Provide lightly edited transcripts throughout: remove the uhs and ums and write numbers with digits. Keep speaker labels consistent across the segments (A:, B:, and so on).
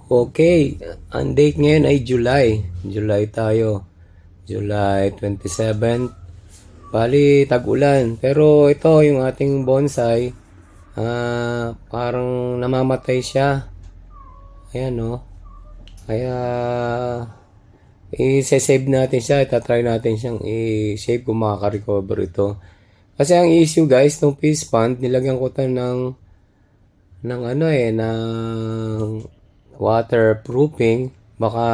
A: Okay, ang date ngayon ay July. July tayo. July 27. Bali, tag-ulan. Pero ito, yung ating bonsai, parang namamatay siya. Ayan, no? Kaya, i-save natin siya. Itatry natin siyang i-save kung makaka-recover ito. Kasi ang issue guys, nung fish pond, nilagyan ko ito ng waterproofing, baka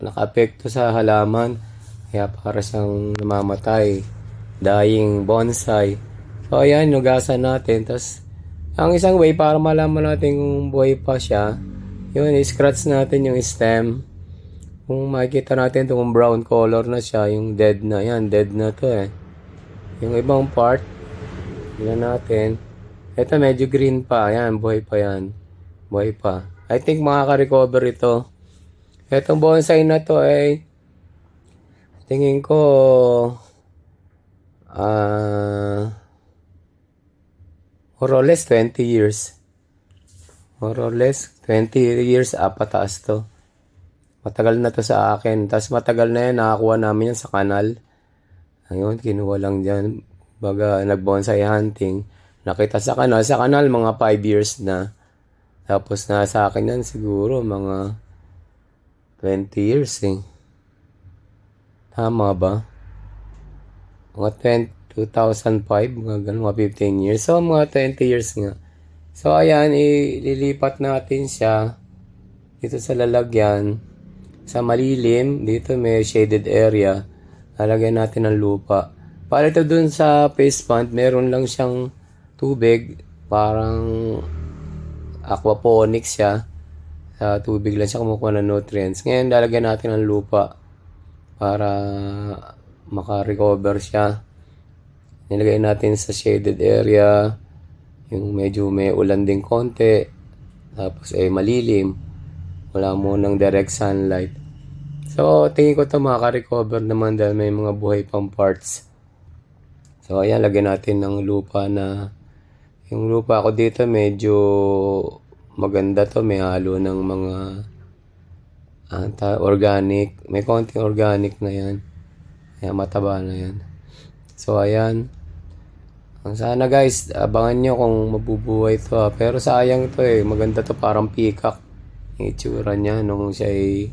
A: naka-apekto sa halaman, kaya para siyang namamatay, dying bonsai. So ayan, nugasan natin. Tapos ang isang way para malaman natin kung buhay pa siya, yun, scratch natin yung stem. Kung makikita natin ito, kung brown color na siya, yung dead na yan, dead na to eh. Yung ibang part, tignan natin. Ito medyo green pa. Ayan, buhay pa yan. Buhay pa. I think makaka-recover ito. Itong bonsai na to ay tingin ko more or less 20 years. More or less 20 years pataas to. Matagal na to sa akin. Tapos matagal na yan. Nakakuha namin yan sa kanal. Ayun, kinuha lang dyan. Baga, nag-bonsai hunting. Nakita sa kanal. Sa kanal, mga 5 years na. Tapos nasa akin yan siguro mga 20 years eh. Tama ba? Mga 2005, mga ganun, mga 15 years. So, mga 20 years nga. So, ayan, ililipat natin siya dito sa lalagyan. Sa malilim, dito may shaded area. Lalagyan natin ng lupa. Para ito dun sa fish pond, meron lang siyang tubig. Parang aquaponics siya. Sa tubig lang siya kumukuha ng nutrients. Ngayon, lalagyan natin ng lupa para maka-recover siya. Nilagay natin sa shaded area. Yung medyo may ulan din konti. Tapos malilim. Wala munang direct sunlight. So, tingin ko ito makaka-recover naman dahil may mga buhay pang parts. So, ayan, lagyan natin ng lupa na yung lupa ko dito medyo maganda to. May halo ng mga organic. May konting organic na yan. Kaya mataba na yan. So, ayan. Sana guys, abangan nyo kung mabubuhay to ha. Pero sayang to eh. Maganda to, parang peacock. Yung itsura niya nung siya ay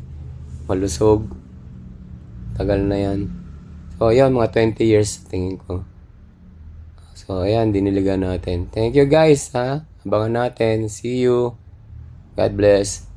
A: malusog. Tagal na yan. So, ayan, mga 20 years tingin ko. So, ayan, diniligan natin. Thank you guys ha. Abangan natin. See you. God bless.